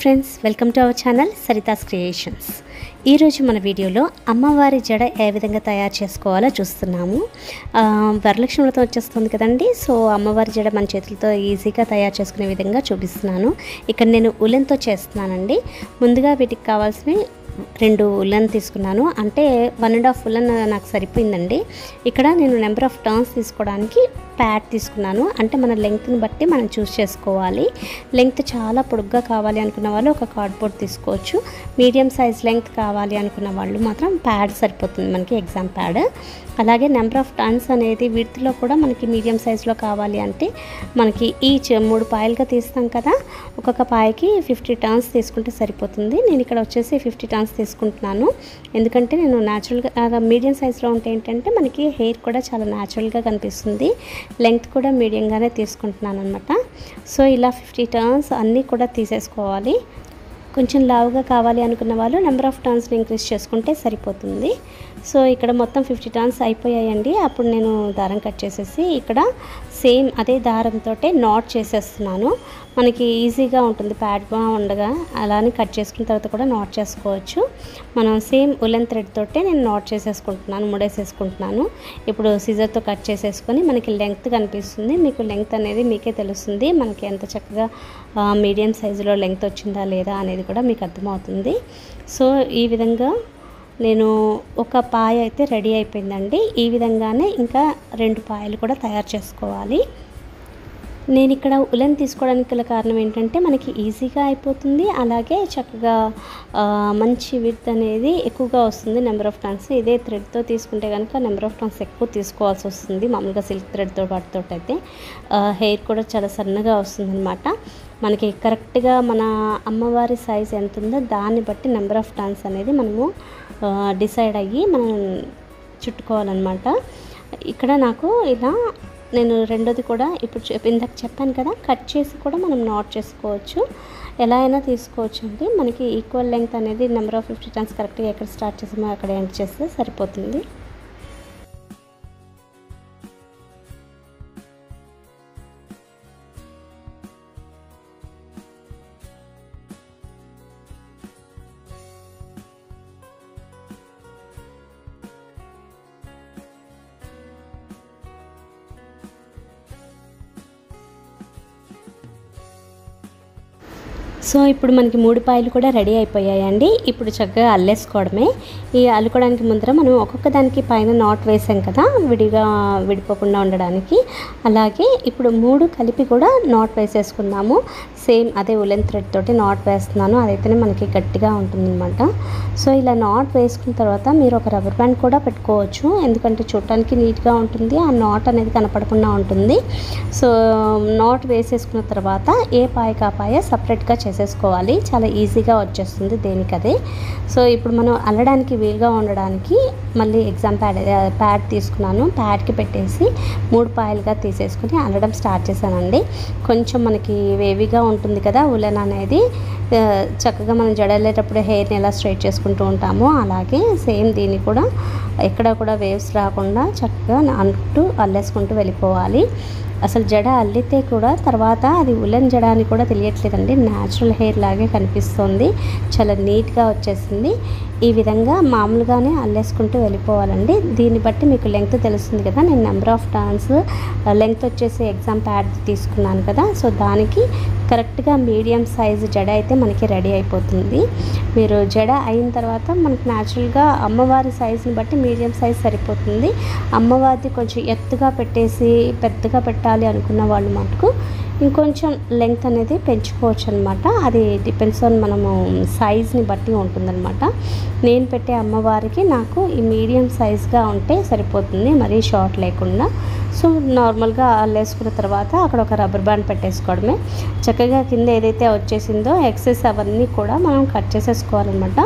Friends, welcome to our channel Sarita's creations. ఈరోజు మన వీడియోలో అమ్మవారి జడ ఏ విధంగా తయారు చేసుకోవాలో చూస్తున్నాము. వరలక్ష్మి వ్రతం వచ్చేస్తుంది కదండి. సో అమ్మవారి జడ మన చేతులతో ఈజీగా తయారు చేసుకునే విధంగా చూపిస్తున్నాను. ఇక్కడ నేను ఉలెన్తో చేస్తున్నానండి. ముందుగా వీటికి కావాల్సినవి 2 ఉలెన్ తీసుకున్నాను. అంటే 1.5 ఉలెన్ నాకు సరిపోయిందండి. ఇక్కడ నేను నెంబర్ ఆఫ్ టర్న్స్ తీసుకోవడానికి ప్యాడ్ తీసుకున్నాను. అంటే మన లెంగ్త్ని బట్టి మనం చూస్ చేసుకోవాలి. లెంగ్త్ చాలా పొడుగ్గా కావాలి అనుకున్న వాళ్ళు ఒక కార్డ్బోర్డ్ తీసుకోవచ్చు. మీడియం సైజ్ లెంగ్త్ కావాలి అనుకున్న వాళ్ళు మాత్రం ప్యాడ్ సరిపోతుంది, మనకి ఎగ్జామ్ ప్యాడ్. అలాగే నెంబర్ ఆఫ్ టర్న్స్ అనేది విడ్త్లో కూడా మనకి మీడియం సైజులో కావాలి అంటే మనకి ఈచ్ 3 పాయలుగా తీస్తాం కదా, ఒక్కొక్క పాయకి 50 టర్న్స్ తీసుకుంటే సరిపోతుంది. నేను ఇక్కడ వచ్చేసి 50 టర్న్స్ తీసుకుంటున్నాను. ఎందుకంటే నేను న్యాచురల్గా మీడియం సైజులో ఉంటే ఏంటంటే మనకి హెయిర్ కూడా చాలా న్యాచురల్గా కనిపిస్తుంది. లెంగ్త్ కూడా మీడియంగానే తీసుకుంటున్నాను అనమాట. సో ఇలా 50 టర్న్స్ అన్నీ కూడా తీసేసుకోవాలి. కొంచెం లావుగా కావాలి అనుకున్న వాళ్ళు నెంబర్ ఆఫ్ టర్న్స్ని ఇంక్రీజ్ చేసుకుంటే సరిపోతుంది. సో ఇక్కడ మొత్తం 50 టర్న్స్ అయిపోయాయండి. అప్పుడు నేను దారం కట్ చేసేసి ఇక్కడ సేమ్ అదే దారంతో నాట్ చేసేస్తున్నాను. మనకి ఈజీగా ఉంటుంది ప్యాడ్గా ఉండగా. అలానే కట్ చేసుకున్న తర్వాత కూడా నాట్ చేసుకోవచ్చు. మనం సేమ్ ఉలెన్ థ్రెడ్ తోటే నేను నాట్ చేసేసుకుంటున్నాను, ముడేసేసుకుంటున్నాను. ఇప్పుడు సిజర్తో కట్ చేసేసుకొని మనకి లెంగ్త్ కనిపిస్తుంది. మీకు లెంగ్త్ అనేది మీకే తెలుస్తుంది, మనకి ఎంత చక్కగా మీడియం సైజులో లెంగ్త్ వచ్చిందా లేదా అనేది కూడా మీకు అర్థమవుతుంది. సో ఈ విధంగా నేను ఒక పాయ అయితే రెడీ అయిపోయిందండి. ఈ విధంగానే ఇంకా 2 పాయలు కూడా తయారు చేసుకోవాలి. నేను ఇక్కడ ఉలెన్ తీసుకోవడానికి గల కారణం ఏంటంటే మనకి ఈజీగా అయిపోతుంది. అలాగే చక్కగా మంచి విడ్త్ అనేది ఎక్కువగా వస్తుంది. నెంబర్ ఆఫ్ టర్న్స్ ఇదే థ్రెడ్తో తీసుకుంటే కనుక నెంబర్ ఆఫ్ టర్న్స్ ఎక్కువ తీసుకోవాల్సి వస్తుంది. మామూలుగా సిల్క్ థ్రెడ్తో వాటితో అయితే హెయిర్ కూడా చాలా సన్నగా వస్తుంది అనమాట. మనకి కరెక్ట్గా మన అమ్మవారి సైజ్ ఎంత ఉందో దాన్ని బట్టి నెంబర్ ఆఫ్ టర్న్స్ అనేది మనము డిసైడ్ అయ్యి మనం చుట్టుకోవాలన్నమాట. ఇక్కడ నాకు ఇలా నేను రెండోది కూడా ఇప్పుడు ఇందాక చెప్పాను కదా, కట్ చేసి కూడా మనం నాట్ చేసుకోవచ్చు. ఎలా అయినా తీసుకోవచ్చు అండి. మనకి ఈక్వల్ లెంగ్త్ అనేది నెంబర్ ఆఫ్ 50 టర్న్స్ కరెక్ట్గా ఎక్కడ స్టార్ట్ చేసామో అక్కడ ఎండ్ చేస్తే సరిపోతుంది. సో ఇప్పుడు మనకి 3 పాయలు కూడా రెడీ అయిపోయాయండి. ఇప్పుడు చక్కగా అల్లేసుకోవడమే. ఈ అల్లుకోవడానికి ముందర మనం ఒక్కొక్క దానికి పైన నాట్ వేసాం కదా, విడిపోకుండా ఉండడానికి. అలాగే ఇప్పుడు 3 కలిపి కూడా నాట్ వేసేసుకుందాము. సేమ్ అదే ఉలెన్ థ్రెడ్ తోటి నాట్ వేస్తున్నాను. అదైతేనే మనకి గట్టిగా ఉంటుందన్నమాట. సో ఇలా నాట్ వేసుకున్న తర్వాత మీరు ఒక రబ్బర్ బ్యాండ్ కూడా పెట్టుకోవచ్చు. ఎందుకంటే చూడటానికి నీట్గా ఉంటుంది, ఆ నాట్ అనేది కనపడకుండా ఉంటుంది. సో నాట్ వేసేసుకున్న తర్వాత ఏ పాయకి ఆ పాయ సపరేట్గా చేసేసుకోవాలి. చాలా ఈజీగా వచ్చేస్తుంది దేనికదే. సో ఇప్పుడు మనం అల్లడానికి వీలుగా ఉండడానికి మళ్ళీ ఎగ్జామ్ ప్యాడ్ తీసుకున్నాను. ప్యాడ్కి పెట్టేసి 3 పాయలుగా తీసేసుకుని అల్లడం స్టార్ట్ చేశానండి. కొంచెం మనకి వేవిగా ఉంటుంది కదా ఉలెన్ అనేది. చక్కగా మనం జడలేటప్పుడు హెయిర్ని ఎలా స్ట్రైట్ చేసుకుంటూ ఉంటామో అలాగే సేమ్ దీన్ని కూడా ఎక్కడ కూడా వేవ్స్ రాకుండా చక్కగా అంటూ అల్లేసుకుంటూ వెళ్ళిపోవాలి. అసలు జడ అల్లితే కూడా తర్వాత అది ఉలెన్ జడ అని కూడా తెలియట్లేదండి, న్యాచురల్ హెయిర్ లాగే కనిపిస్తుంది. చాలా నీట్గా వచ్చేసింది. ఈ విధంగా మామూలుగానే అల్లేసుకుంటూ వెళ్ళిపోవాలండి. దీన్ని బట్టి మీకు లెంగ్త్ తెలుస్తుంది కదా. నేను నెంబర్ ఆఫ్ టర్న్స్ లెంగ్త్ వచ్చేసి ఎగ్జామ్ ప్యాడ్ తీసుకున్నాను కదా. సో దానికి కరెక్ట్గా మీడియం సైజు జడ అయితే మనకి రెడీ అయిపోతుంది. మీరు జడ అయిన తర్వాత మనకి న్యాచురల్గా అమ్మవారి సైజుని బట్టి మీడియం సైజ్ సరిపోతుంది. అమ్మవారిది కొంచెం ఎత్తుగా పెట్టేసి పెద్దగా పెట్టాలి అనుకున్న వాళ్ళు మటుకు ఇంకొంచెం లెంగ్త్ అనేది పెంచుకోవచ్చు అనమాట. అది డిపెండ్స్ ఆన్ మనము సైజ్ని బట్టి ఉంటుందన్నమాట. నేను పెట్టే అమ్మవారికి నాకు ఈ మీడియం సైజ్గా ఉంటే సరిపోతుంది, మరీ షార్ట్ లేకుండా. సో నార్మల్గా అల్లేసుకున్న తర్వాత అక్కడ ఒక రబ్బర్ బ్యాండ్ పెట్టేసుకోవడమే. చక్కగా కింద ఏదైతే వచ్చేసిందో ఎక్సెస్ అవన్నీ కూడా మనం కట్ చేసేసుకోవాలన్నమాట.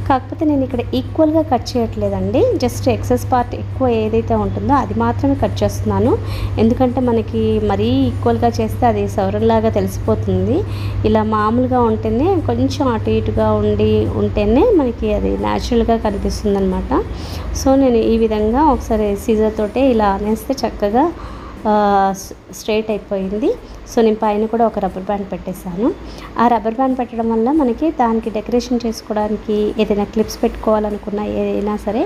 కాకపోతే నేను ఇక్కడ ఈక్వల్గా కట్ చేయట్లేదండి, జస్ట్ ఎక్సెస్ పార్ట్ ఎక్కువ ఏదైతే ఉంటుందో అది మాత్రమే కట్ చేస్తున్నాను. ఎందుకంటే మనకి మరీ ఈక్వల్గా చేస్తే అది సౌరంలాగా తెలిసిపోతుంది. ఇలా మామూలుగా ఉంటేనే కొంచెం అటు ఇటుగా ఉంటేనే మనకి అది న్యాచురల్గా కనిపిస్తుంది అనమాట. సో నేను ఈ విధంగా ఒకసారి సీజర్ తోటే ఇలా అనేస్తే చక్కగా స్ట్రైట్ అయిపోయింది. సో నేను పైన కూడా ఒక రబ్బర్ బ్యాండ్ పెట్టేశాను. ఆ రబ్బర్ బ్యాండ్ పెట్టడం వల్ల మనకి దానికి డెకరేషన్ చేసుకోవడానికి ఏదైనా క్లిప్స్ పెట్టుకోవాలనుకున్నా ఏదైనా సరే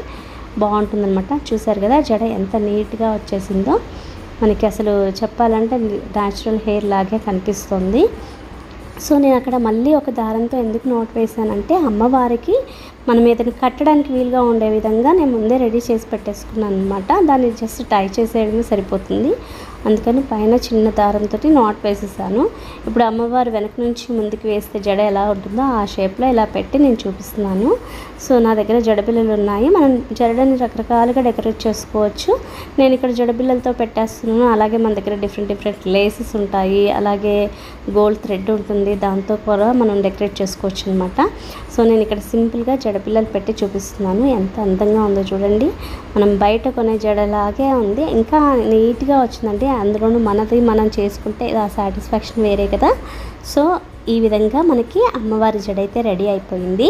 బాగుంటుందన్నమాట. చూసారు కదా జడ ఎంత నీట్గా వచ్చేసిందో. మనకి అసలు చెప్పాలంటే న్యాచురల్ హెయిర్ లాగే కనిపిస్తుంది. సో నేను అక్కడ మళ్ళీ ఒక దారంతో ఎందుకు నోట్ వేసానంటే అమ్మవారికి మనం ఏదైనా కట్టడానికి వీలుగా ఉండే విధంగా నేను ముందే రెడీ చేసి పెట్టేసుకున్నాను అనమాట. దాన్ని జస్ట్ టై చేసేయడమే సరిపోతుంది. అందుకని పైన చిన్న దారంతో నాట్ వేసేసాను. ఇప్పుడు అమ్మవారు వెనక నుంచి ముందుకు వేస్తే జడ ఎలా ఉంటుందో ఆ షేప్లో ఇలా పెట్టి నేను చూపిస్తున్నాను. సో నా దగ్గర జడబిల్లలు ఉన్నాయి. మనం జడని రకరకాలుగా డెకరేట్ చేసుకోవచ్చు. నేను ఇక్కడ జడబిల్లలతో పెట్టేస్తున్నాను. అలాగే మన దగ్గర డిఫరెంట్ లేసెస్ ఉంటాయి. అలాగే గోల్డ్ థ్రెడ్ ఉంటుంది, దాంతో కూడా మనం డెకరేట్ చేసుకోవచ్చు అనమాట. సో నేను ఇక్కడ సింపుల్గా జడబిల్లలు పెట్టి చూపిస్తున్నాను. ఎంత అందంగా ఉందో చూడండి. మనం బయట కొనే జడలాగే ఉంది, ఇంకా నీట్గా వచ్చిందండి. అందులోనూ మనది మనం చేసుకుంటే ఆ సాటిస్ఫాక్షన్ వేరే కదా. సో ఈ విధంగా మనకి అమ్మవారి జడ అయితే రెడీ అయిపోయింది.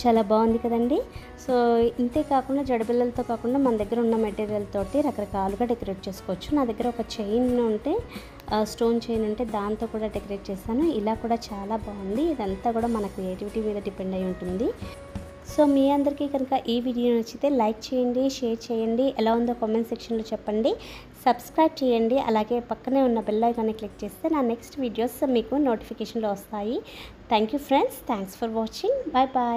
చాలా బాగుంది కదండి. సో ఇంతే కాకుండా జడబిల్లలతో కాకుండా మన దగ్గర ఉన్న మెటీరియల్ తోటి రకరకాలుగా డెకరేట్ చేసుకోవచ్చు. నా దగ్గర ఒక చైన్ ఉంటే స్టోన్ చైన్ ఉంటే దాంతో కూడా డెకరేట్ చేశాను. ఇలా కూడా చాలా బాగుంది. ఇదంతా కూడా మన క్రియేటివిటీ మీద డిపెండ్ అయి ఉంటుంది. సో మీ అందరికీ కనుక ఈ వీడియో నచ్చితే లైక్ చేయండి, షేర్ చేయండి, ఎలా ఉందో కామెంట్ సెక్షన్లో చెప్పండి, సబ్స్క్రైబ్ చేయండి. అలాగే పక్కనే ఉన్న బెల్ ఐకాన్ని క్లిక్ చేస్తే నా నెక్స్ట్ వీడియోస్ మీకు నోటిఫికేషన్లో వస్తాయి. Thank you friends, thanks for watching. Bye bye.